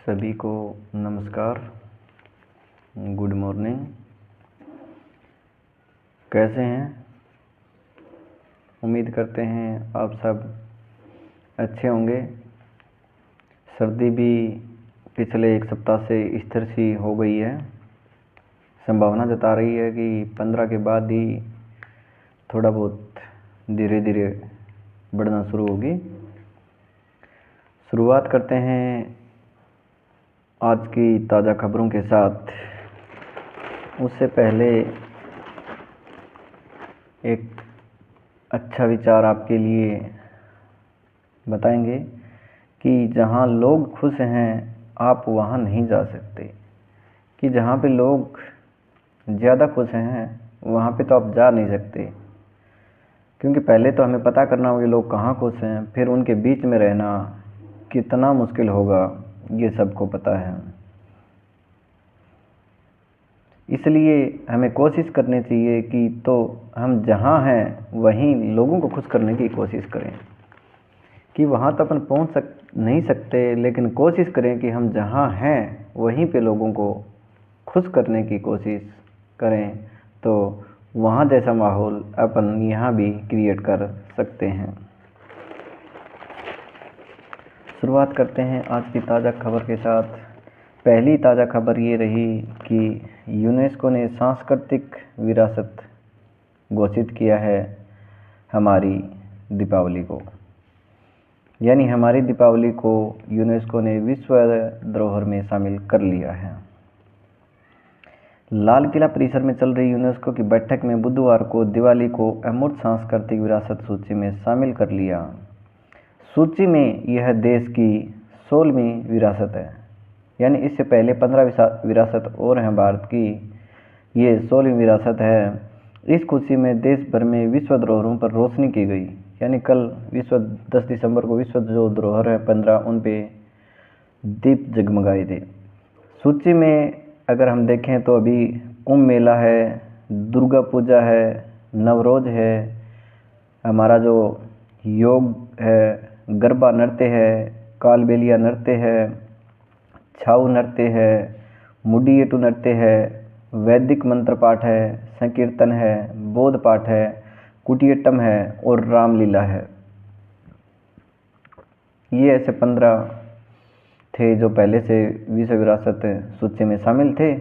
सभी को नमस्कार, गुड मॉर्निंग। कैसे हैं? उम्मीद करते हैं आप सब अच्छे होंगे। सर्दी भी पिछले एक सप्ताह से स्थिर सी हो गई है। संभावना जता रही है कि 15 के बाद ही थोड़ा बहुत धीरे धीरे बढ़ना शुरू होगी। शुरुआत करते हैं आज की ताज़ा खबरों के साथ। उससे पहले एक अच्छा विचार आपके लिए बताएंगे कि जहाँ लोग खुश हैं आप वहाँ नहीं जा सकते, कि जहाँ पे लोग ज़्यादा खुश हैं वहाँ पे तो आप जा नहीं सकते, क्योंकि पहले तो हमें पता करना होगा कि लोग कहाँ खुश हैं, फिर उनके बीच में रहना कितना मुश्किल होगा ये सबको पता है। इसलिए हमें कोशिश करनी चाहिए कि तो हम जहाँ हैं वहीं लोगों को खुश करने की कोशिश करें, कि वहाँ तो अपन पहुँच नहीं सकते, लेकिन कोशिश करें कि हम जहाँ हैं वहीं पे लोगों को खुश करने की कोशिश करें, तो वहाँ जैसा माहौल अपन यहाँ भी क्रिएट कर सकते हैं। शुरुआत करते हैं आज की ताज़ा खबर के साथ। पहली ताज़ा खबर ये रही कि यूनेस्को ने सांस्कृतिक विरासत घोषित किया है हमारी दीपावली को, यानी हमारी दीपावली को यूनेस्को ने विश्व धरोहर में शामिल कर लिया है। लाल किला परिसर में चल रही यूनेस्को की बैठक में बुधवार को दिवाली को अमूर्त सांस्कृतिक विरासत सूची में शामिल कर लिया। सूची में यह देश की 16वीं विरासत है, यानी इससे पहले 15 विरासत और हैं भारत की, ये 16वीं विरासत है। इस खुशी में देश भर में विश्व धरोहरों पर रोशनी की गई, यानी कल 10 दिसंबर को विश्व जो धरोहर है 15, उन पे दीप जगमगाए थे। सूची में अगर हम देखें तो अभी कुंभ मेला है, दुर्गा पूजा है, नवरोज है, हमारा जो योग है, गरबा नृत्य है, कालबेलिया नृत्य है, छाऊ नृत्य है, मुडियेटू नृत्य है, वैदिक मंत्र पाठ है, संकीर्तन है, बौद्ध पाठ है, कुटियट्टम है और रामलीला है। ये ऐसे 15 थे जो पहले से विश्व विरासत सूची में शामिल थे।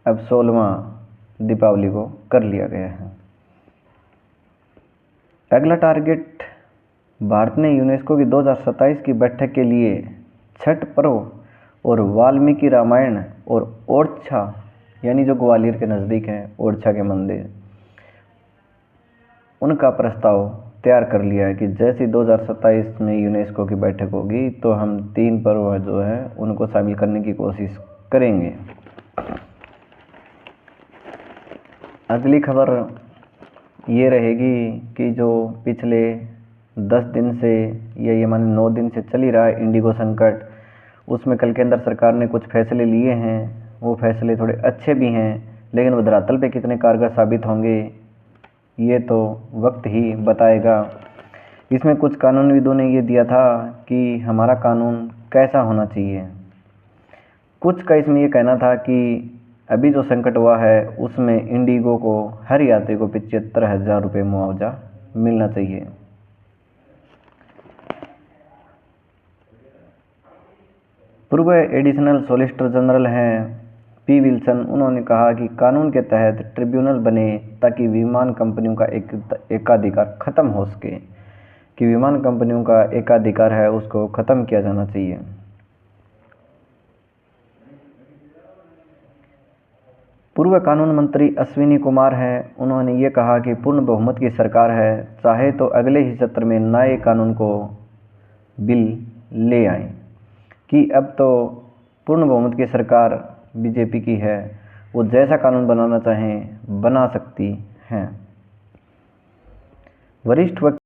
अब 16वां दीपावली को कर लिया गया है। अगला टारगेट, भारत ने यूनेस्को की 2027 की बैठक के लिए छठ पर्व और वाल्मीकि रामायण और ओरछा, यानी जो ग्वालियर के नज़दीक हैं ओरछा के मंदिर, उनका प्रस्ताव तैयार कर लिया है कि जैसे 2027 में यूनेस्को की बैठक होगी तो हम 3 पर्व जो हैं उनको शामिल करने की कोशिश करेंगे। अगली खबर ये रहेगी कि जो पिछले 10 दिन से या ये माने 9 दिन से चल ही रहा है इंडिगो संकट, उसमें कल केंद्र सरकार ने कुछ फैसले लिए हैं। वो फैसले थोड़े अच्छे भी हैं, लेकिन वो धरातल पे कितने कारगर साबित होंगे ये तो वक्त ही बताएगा। इसमें कुछ कानूनविदों ने ये दिया था कि हमारा कानून कैसा होना चाहिए। कुछ का इसमें ये कहना था कि अभी जो संकट हुआ है उसमें इंडिगो को हर यात्री को 75,000 रुपये मुआवजा मिलना चाहिए। पूर्व एडिशनल सॉलिसिटर जनरल हैं पी विल्सन, उन्होंने कहा कि कानून के तहत ट्रिब्यूनल बने ताकि विमान कंपनियों का एकाधिकार खत्म हो सके, कि विमान कंपनियों का एकाधिकार है उसको खत्म किया जाना चाहिए। पूर्व कानून मंत्री अश्विनी कुमार हैं, उन्होंने ये कहा कि पूर्ण बहुमत की सरकार है, चाहे तो अगले ही सत्र में नए कानून को बिल ले आएं, कि अब तो पूर्ण बहुमत की सरकार बीजेपी की है, वो जैसा कानून बनाना चाहें बना सकती हैं। वरिष्ठ वकील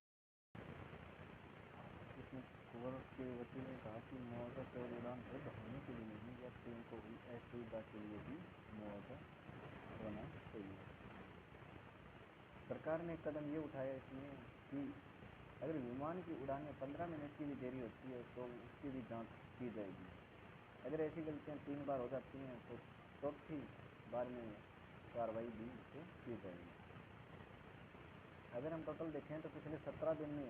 सरकार ने कदम ये उठाया इसमें कि अगर विमान की उड़ान में 15 मिनट की भी देरी होती है तो उसकी भी जांच की जाएगी। अगर ऐसी गलतियाँ 3 बार हो जाती हैं तो चौथी बार में कार्रवाई भी की जाएगी। अगर हम टोटल देखें तो पिछले 17 दिन में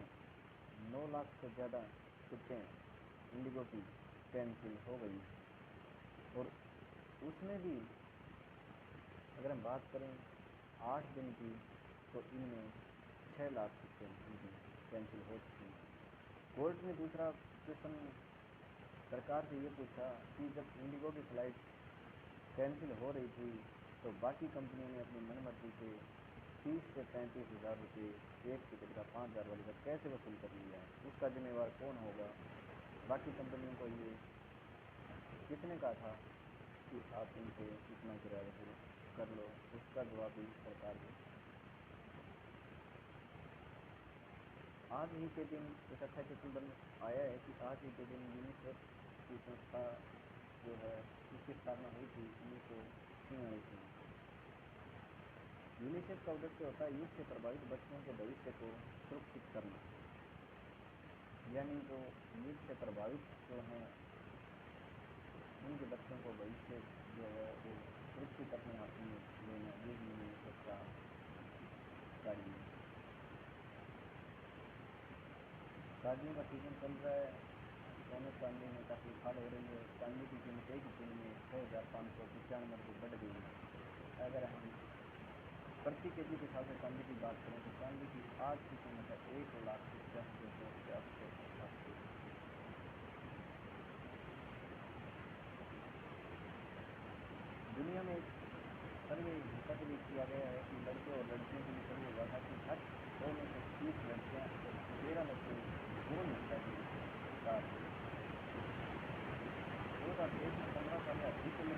9 लाख से ज़्यादा टिकटें इंडिगो की कैंसिल हो गई और उसमें भी अगर हम बात करें 8 दिन की तो इनमें 6 लाख टिकटें इनकी कैंसिल हो चुकी हैं। कोर्ट ने दूसरा क्वेश्चन सरकार से ये पूछा कि जब इंडिगो की फ़्लाइट कैंसिल हो रही थी तो बाकी कंपनियों ने अपनी मनमर्जी से 30 से 35 हज़ार रुपये एक टिकट का 5,000 वाली का कैसे वसूल कर लिया, उसका जिम्मेवार कौन होगा? बाकी कंपनियों को ये किसने कहा था कि आप इनसे इतना किराया वसूल कर लो? उसका जवाब भी सरकार को आज ही के दिन एक अच्छा चित्र आया है कि आज ही के दिन यूनिसेफ की संस्था जो है इसकी स्थापना हुई थी 1996 में। यूनिसेफ का उद्देश्य होता है युद्ध से प्रभावित बच्चों के भविष्य को सुरक्षित करना, यानी जो युद्ध से प्रभावित जो हैं उनके बच्चों को भविष्य जो है वो सुरक्षित अपने हाथ में लेना, ये यूनिसेफ का कार्य है। शादियों का सीजन चल रहा है, सोने चांदी में काफ़ी उछाल हो रही है। चांदी की कीमत एक दिन में 6,595 रुपये बढ़ गई है। अगर हम प्रति केजी के हिसाब से चांदी की बात करें तो चांदी की आज की कीमत है 1,50,000। दुनिया में एक सर्वे तक भी किया गया है कि लड़के और लड़कियों के लिए सर्वे हुआ था कि हर 100 में से 30 लड़कियाँ और 13 लड़के पूर्ण हिस्सा की साथ 2023 में 15 साल या अधिक उम्र के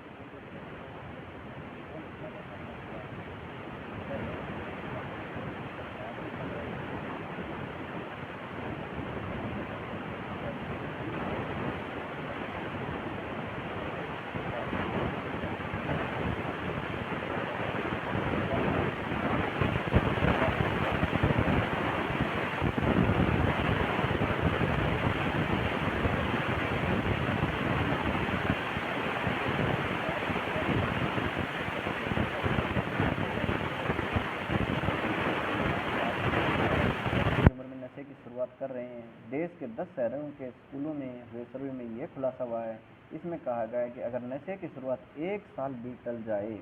कर रहे हैं। देश के 10 शहरों के स्कूलों में हुए सर्वे में यह खुलासा हुआ है। इसमें कहा गया है कि अगर नशे की शुरुआत 1 साल भी टल जाए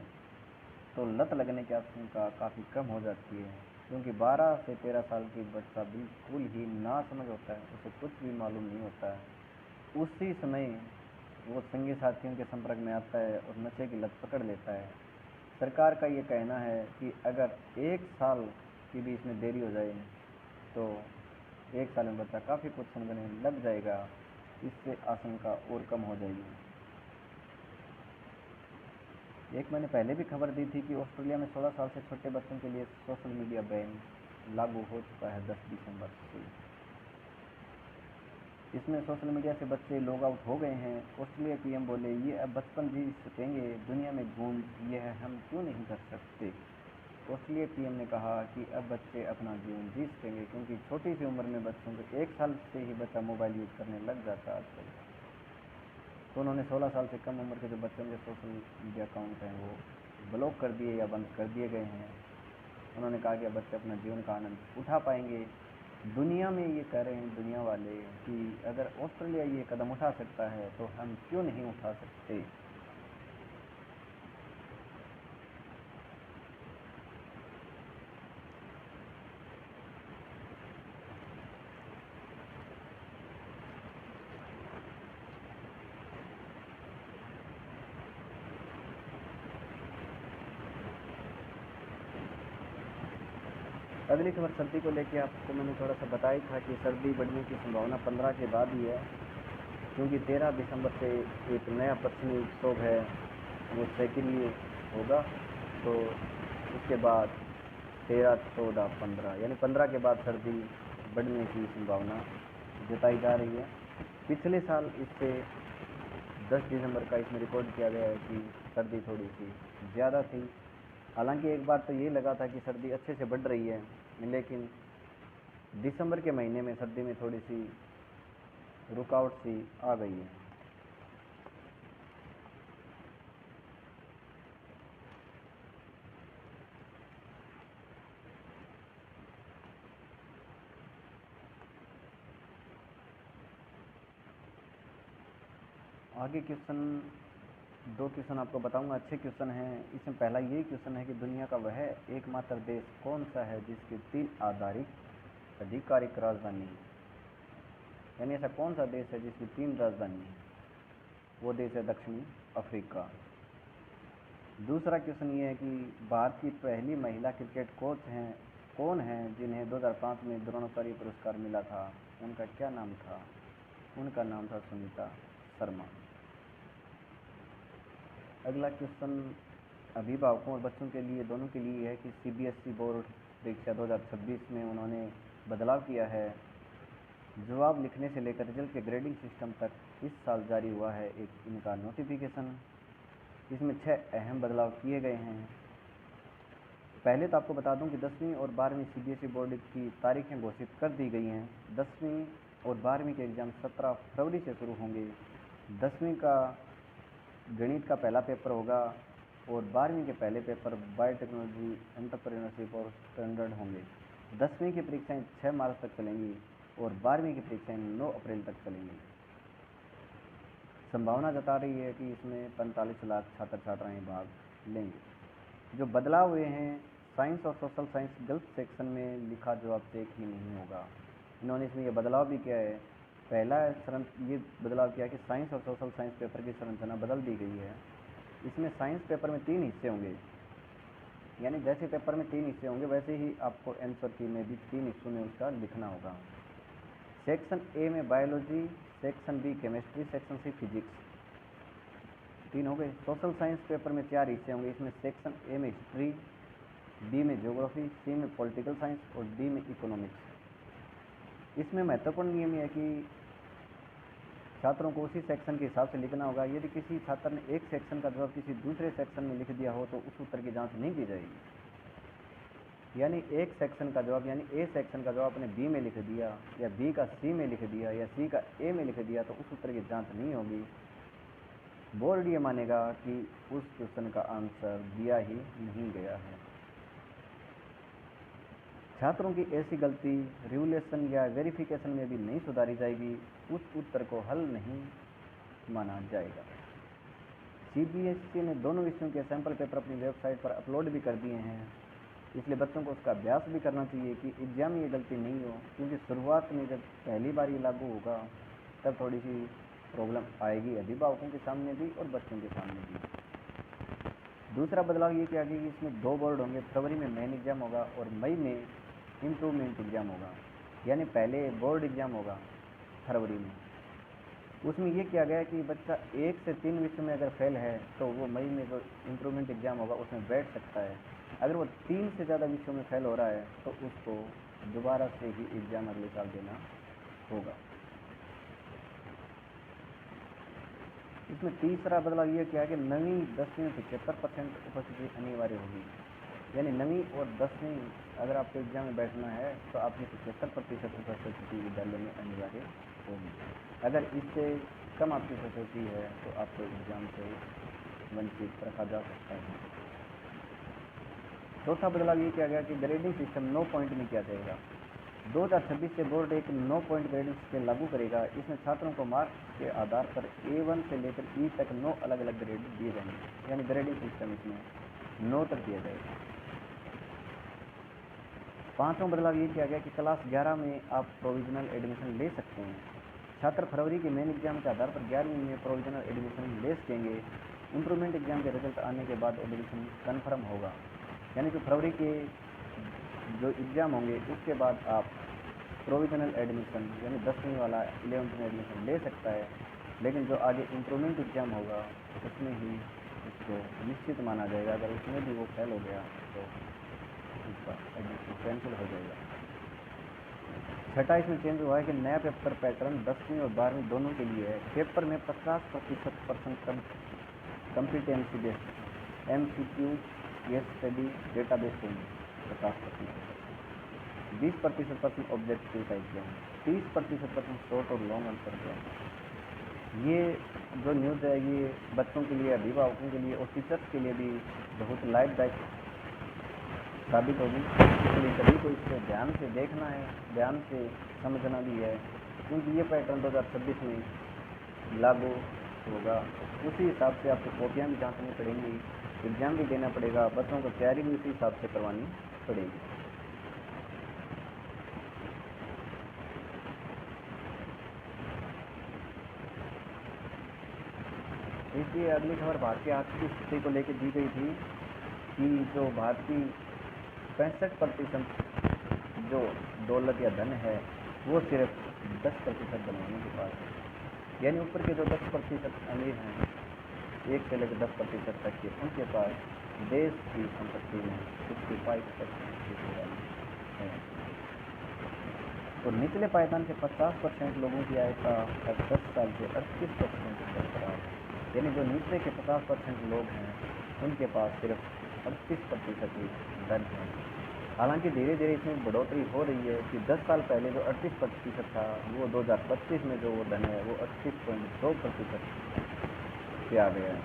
तो लत लगने की आशंका काफ़ी कम हो जाती है, क्योंकि 12 से 13 साल की बच्चा बिल्कुल ही नासमझ होता है, उसे कुछ भी मालूम नहीं होता है। उसी समय वो संगी साथियों के संपर्क में आता है और नशे की लत पकड़ लेता है। सरकार का ये कहना है कि अगर 1 साल की भी इसमें देरी हो जाए तो 1 साल में बच्चा काफ़ी कुछ समझने लग जाएगा, इससे आशंका और कम हो जाएगी। एक मैंने पहले भी खबर दी थी कि ऑस्ट्रेलिया में 16 साल से छोटे बच्चों के लिए सोशल मीडिया बैन लागू हो चुका है 10 दिसंबर से। इसमें सोशल मीडिया से बच्चे लॉग आउट हो गए हैं। ऑस्ट्रेलिया पीएम बोले ये अब बचपन जी सकेंगे, दुनिया में गूंज ये है हम क्यों नहीं कर सकते। ऑस्ट्रेलिया पीएम ने कहा कि अब बच्चे अपना जीवन जी सकेंगे, क्योंकि छोटी सी उम्र में बच्चों को 1 साल से ही बच्चा मोबाइल यूज़ करने लग जाता है आजकल। तो उन्होंने 16 साल से कम उम्र के जो बच्चों के सोशल मीडिया अकाउंट हैं वो ब्लॉक कर दिए या बंद कर दिए गए हैं। उन्होंने कहा कि बच्चे अपना जीवन का आनंद उठा पाएंगे। दुनिया में ये कह रहे हैं दुनिया वाले कि अगर ऑस्ट्रेलिया ये कदम उठा सकता है तो हम क्यों नहीं उठा सकते। अगली खबर सर्दी को लेकर आपको मैंने थोड़ा सा बताया था कि सर्दी बढ़ने की संभावना 15 के बाद ही है, क्योंकि 13 दिसंबर से एक नया पश्चिमी विक्षोभ है वो सक्रिय होगा। तो उसके बाद 13, 14, 15 यानी 15 के बाद सर्दी बढ़ने की संभावना जताई जा रही है। पिछले साल इससे 10 दिसंबर का इसमें रिकॉर्ड किया गया है कि सर्दी थोड़ी सी ज़्यादा थी। हालांकि एक बार तो ये लगा था कि सर्दी अच्छे से बढ़ रही है, लेकिन दिसंबर के महीने में सर्दी में थोड़ी सी रुकावट सी आ गई है। आगे क्वेश्चन, दो क्वेश्चन आपको बताऊंगा, अच्छे क्वेश्चन हैं। इसमें पहला यही क्वेश्चन है कि दुनिया का वह एकमात्र देश कौन सा है जिसकी 3 आधिकारिक राजधानी है, यानी ऐसा कौन सा देश है जिसकी 3 राजधानी है, वो देश है दक्षिणी अफ्रीका। दूसरा क्वेश्चन ये है कि भारत की पहली महिला क्रिकेट कोच हैं कौन हैं जिन्हें 2005 में द्रोणाचार्य पुरस्कार मिला था, उनका क्या नाम था? उनका नाम था सुनीता शर्मा। अगला क्वेश्चन अभिभावकों और बच्चों के लिए, दोनों के लिए है कि सीबीएसई बोर्ड परीक्षा 2026 में उन्होंने बदलाव किया है। जवाब लिखने से लेकर रिजल्ट के ग्रेडिंग सिस्टम तक इस साल जारी हुआ है एक इनका नोटिफिकेशन। इसमें 6 अहम बदलाव किए गए हैं। पहले तो आपको बता दूं कि 10वीं और 12वीं सीबीएसई बोर्ड की तारीखें घोषित कर दी गई हैं। 10वीं और 12वीं के एग्ज़ाम 17 फरवरी से शुरू होंगे। 10वीं का गणित का पहला पेपर होगा और 12वीं के पहले पेपर बायोटेक्नोलॉजी, एंटरप्रेन्योरशिप और स्टैंडर्ड होंगे। 10वीं की परीक्षाएं 6 मार्च तक चलेंगी और 12वीं की परीक्षाएं 9 अप्रैल तक चलेंगी। संभावना जता रही है कि इसमें 45 लाख छात्र छात्राएँ भाग लेंगे। जो बदलाव हुए हैं, साइंस और सोशल साइंस गलत सेक्शन में लिखा जवाब चेक ही नहीं होगा। इन्होंने इसमें यह बदलाव भी किया है। पहला ये बदलाव किया कि साइंस और सोशल साइंस पेपर की संरचना बदल दी गई है। इसमें साइंस पेपर में 3 हिस्से होंगे, यानी जैसे पेपर में 3 हिस्से होंगे वैसे ही आपको आंसर की में भी 3 हिस्सों में उसका लिखना होगा। सेक्शन ए में biology, section B chemistry, section C physics, 3 हो गए। सोशल साइंस पेपर में 4 हिस्से होंगे। इसमें सेक्शन ए में हिस्ट्री, बी में ज्योग्राफी, सी में पॉलिटिकल साइंस और डी में इकोनॉमिक्स। इसमें महत्वपूर्ण नियम यह है कि छात्रों को उसी सेक्शन के हिसाब से लिखना होगा। यदि किसी छात्र ने एक सेक्शन का जवाब किसी दूसरे सेक्शन में लिख दिया हो तो उस उत्तर की जांच नहीं की जाएगी। यानी एक सेक्शन का जवाब, यानी ए सेक्शन का जवाब आपने बी में लिख दिया या बी का सी में लिख दिया या सी का ए में लिख दिया तो उस उत्तर की जांच नहीं होगी। बोर्ड ये मानेगा कि उस क्वेश्चन का आंसर दिया ही नहीं गया है। छात्रों की ऐसी गलती रिवोल्यूशन या वेरिफिकेशन में भी नहीं सुधारी जाएगी, उस उत्तर को हल नहीं माना जाएगा। सीबीएसई ने दोनों विषयों के सैंपल पेपर अपनी वेबसाइट पर अपलोड भी कर दिए हैं, इसलिए बच्चों को उसका अभ्यास भी करना चाहिए कि एग्जाम में ये गलती नहीं हो, क्योंकि शुरुआत में जब पहली बार ये लागू होगा तब थोड़ी सी प्रॉब्लम आएगी अभिभावकों के सामने भी और बच्चों के सामने भी। दूसरा बदलाव ये किया गया कि इसमें 2 बोर्ड होंगे। फरवरी में मेन एग्जाम होगा और मई में इम्प्रूवमेंट एग्जाम होगा, यानी पहले बोर्ड एग्जाम होगा फरवरी में। उसमें ये किया गया कि बच्चा 1 से 3 विषय में अगर फेल है तो वो मई में जो इम्प्रूवमेंट एग्जाम होगा उसमें बैठ सकता है। अगर वो 3 से ज़्यादा विषयों में फेल हो रहा है तो उसको दोबारा से ही एग्ज़ाम अगले साल देना होगा। इसमें तीसरा बदलाव ये किया कि 9वीं 10वीं में 75% उपस्थिति अनिवार्य होगी, यानी 9वीं और 10वीं अगर आपको एग्जाम में बैठना है तो आपकी 75% उपस्थिति विद्यालय में अनिवार्य होगी। अगर इससे कम आपकी उपस्थिति है तो आपको एग्जाम से वंचित रखा जा सकता है। चौथा बदलाव ये किया गया कि ग्रेडिंग सिस्टम 9 पॉइंट में किया जाएगा। 2026 से बोर्ड एक 9 पॉइंट ग्रेडिंग सिस्टम लागू करेगा। इसमें छात्रों को मार्क्स के आधार पर A1 से लेकर E तक 9 अलग अलग ग्रेड दिए जाएंगे, यानी ग्रेडिंग सिस्टम इसमें 9 तक दिया जाएगा। पांचवा बदलाव ये किया गया कि क्लास 11 में आप प्रोविजनल एडमिशन ले सकते हैं। छात्र फरवरी के मेन एग्जाम के आधार पर 11वीं में प्रोविजनल एडमिशन ले सकेंगे। इम्प्रूवमेंट एग्जाम के रिजल्ट आने के बाद एडमिशन कन्फर्म होगा, यानी कि फरवरी के जो एग्ज़ाम होंगे उसके बाद आप प्रोविजनल एडमिशन यानी 10वीं वाला 11th में एडमिशन ले सकता है, लेकिन जो आगे इम्प्रूवमेंट एग्ज़ाम होगा उसमें ही उसको निश्चित माना जाएगा। अगर उसमें भी वो फेल हो गया तो उसका एडमिशन कैंसिल हो जाएगा। छठा इसमें चेंज हुआ है कि नया पेपर पैटर्न 10वीं और 12वीं दोनों के लिए है। पेपर में 50% competency based MCQ, case study, database होंगे 50%, 20% ऑब्जेक्टिव का एग्जाम, 30% शॉर्ट और लॉन्ग आंसर एग्जाम। ये जो न्यूज़ है ये बच्चों के लिए, अभिभावकों के लिए और टीचर्स के लिए भी बहुत लाभदायक साबित होगी। इसलिए सभी को इसको ध्यान से देखना है, ध्यान से समझना भी है, क्योंकि ये पैटर्न 2026 में लागू होगा, उसी हिसाब से आपको कॉपियाँ भी जांचनी पड़ेंगी, एग्ज़ाम भी देना पड़ेगा, बच्चों को तैयारी भी उसी हिसाब से करवानी पड़ेगी। इसलिए अगली खबर भारतीय आर्थिक स्थिति को लेकर दी गई थी कि जो भारतीय 65% जो दौलत या धन है वो सिर्फ 10% धनवानों के पास है, यानी ऊपर के जो 10% अमीर हैं 1 से लेकर 10% तक के, उनके पास देश की संपत्ति में 65% हिस्सेदारी है। तो निचले पायदान के 50% लोगों की आय का 10 साल से 38% बरकरार है, यानी जो नीचे के 50% लोग हैं उनके पास सिर्फ 38% ही धन है। हालांकि धीरे धीरे इसमें बढ़ोतरी हो रही है कि 10 साल पहले जो 38% था वो 2025 में जो वो धन है वो 38.2% पे आ गया है,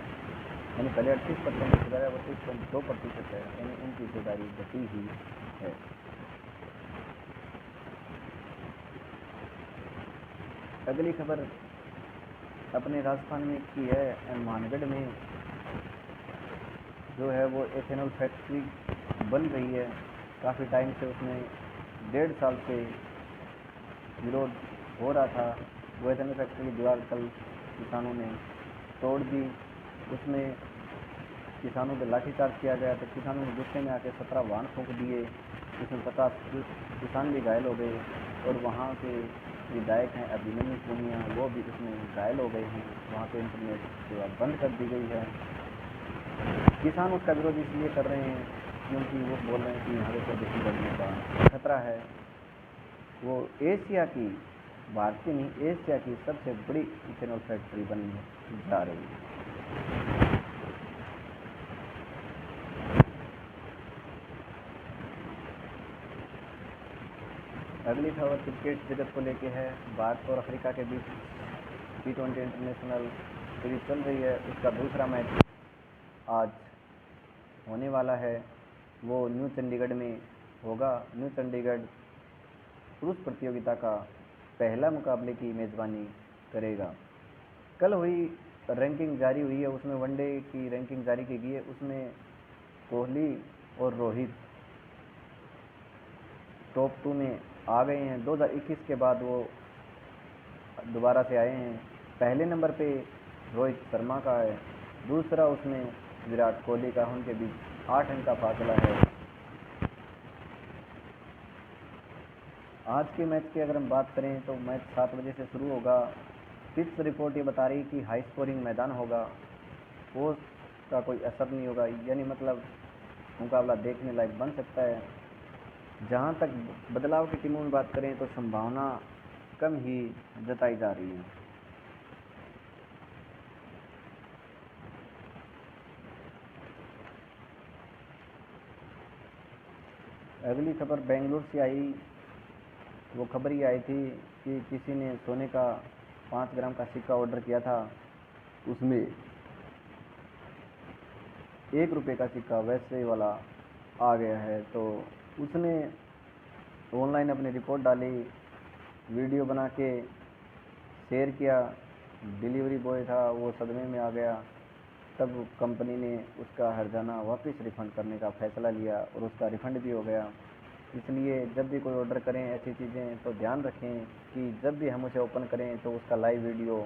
यानी पहले 38% हिस्सेदारी 38.2% है, यानी उनकी हिस्सेदारी घटी ही है। अगली खबर अपने राजस्थान में की है, मानगढ़ में जो है वो एथेनॉल फैक्ट्री बन रही है। काफ़ी टाइम से उसमें 1.5 साल से विरोध हो रहा था। वो एथेनॉल फैक्ट्री की दीवार कल किसानों ने तोड़ दी, उसमें किसानों पर लाठीचार्ज किया गया, तो किसानों ने गुस्से में आकर 17 वाहन फूंक दिए, इसमें 50 किसान भी घायल हो गए और वहाँ के विधायक हैं अभिमन्यु पूनिया, वो भी इसमें घायल हो गए हैं। वहाँ पे इंटरनेट सेवा बंद कर दी गई है। किसान उसका विरोध इसलिए कर रहे हैं क्योंकि वो बोल रहे हैं कि यहाँ पे प्रदूषण बढ़ने का खतरा है। वो एशिया की, भारतीय नहीं एशिया की सबसे बड़ी इथेनॉल फैक्ट्री बनने जा रही है। अगली खबर क्रिकेट जगत को लेके है। भारत और अफ्रीका के बीच T20 इंटरनेशनल सीरीज चल रही है, उसका दूसरा मैच आज होने वाला है। वो न्यू चंडीगढ़ में होगा। न्यू चंडीगढ़ पुरुष प्रतियोगिता का पहला मुकाबले की मेज़बानी करेगा। कल हुई रैंकिंग जारी हुई है, उसमें वनडे की रैंकिंग जारी की गई है। उसमें कोहली और रोहित टॉप 2 में आ गए हैं। 2021 के बाद वो दोबारा से आए हैं। पहले नंबर पे रोहित शर्मा का है, दूसरा उसमें विराट कोहली का, उनके बीच 8 अंक का फासला है। आज के मैच की अगर हम बात करें तो मैच 7 बजे से शुरू होगा। पिच रिपोर्ट ये बता रही कि हाई स्कोरिंग मैदान होगा, पोस्ट का कोई असर नहीं होगा, यानी मतलब मुकाबला देखने लायक बन सकता है। जहां तक बदलाव की टीमों में बात करें तो संभावना कम ही जताई जा रही है। अगली खबर बेंगलुरु से आई। वो खबर ये आई थी कि किसी ने सोने का 5 ग्राम का सिक्का ऑर्डर किया था, उसमें 1 रुपये का सिक्का वैसे वाला आ गया है। तो उसने ऑनलाइन अपनी रिपोर्ट डाली, वीडियो बना के शेयर किया। डिलीवरी बॉय था वो सदमे में आ गया। तब कंपनी ने उसका हर्जाना वापस रिफ़ंड करने का फ़ैसला लिया और उसका रिफ़ंड भी हो गया। इसलिए जब भी कोई ऑर्डर करें ऐसी चीज़ें तो ध्यान रखें कि जब भी हम उसे ओपन करें तो उसका लाइव वीडियो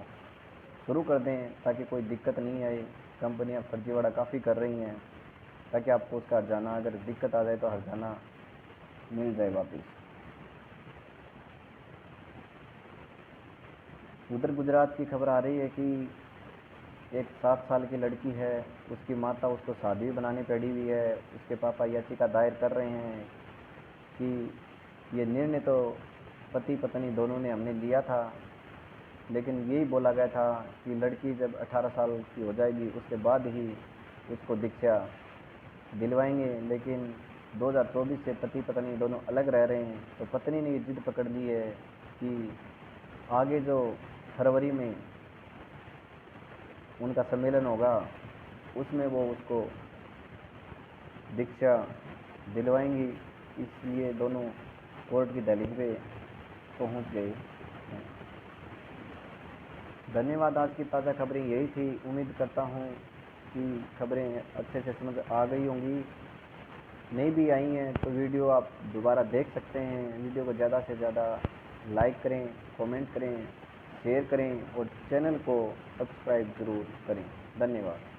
शुरू कर दें ताकि कोई दिक्कत नहीं आए। कंपनियां फर्जीवाड़ा काफ़ी कर रही हैं ताकि आपको उसका हर्जाना, अगर दिक्कत आ जाए तो हर्जाना मिल जाए वापस। उधर गुजरात की खबर आ रही है कि एक 7 साल की लड़की है, उसकी माता उसको शादी बनाने पड़ी हुई है। उसके पापा याचिका दायर कर रहे हैं कि ये निर्णय तो पति पत्नी दोनों ने हमने लिया था, लेकिन यही बोला गया था कि लड़की जब 18 साल की हो जाएगी उसके बाद ही उसको दीक्षा दिलवाएंगे। लेकिन 2024 से पति पत्नी दोनों अलग रह रहे हैं, तो पत्नी ने ये जिद पकड़ ली है कि आगे जो फरवरी में उनका सम्मेलन होगा उसमें वो उसको दीक्षा दिलवाएंगी। इसलिए दोनों कोर्ट की दहलीज पे पहुंच गए हैं। धन्यवाद। आज की ताज़ा खबरें यही थी। उम्मीद करता हूँ कि खबरें अच्छे से समझ आ गई होंगी। नहीं भी आई हैं तो वीडियो आप दोबारा देख सकते हैं। वीडियो को ज़्यादा से ज़्यादा लाइक करें, कमेंट करें, शेयर करें और चैनल को सब्सक्राइब ज़रूर करें। धन्यवाद।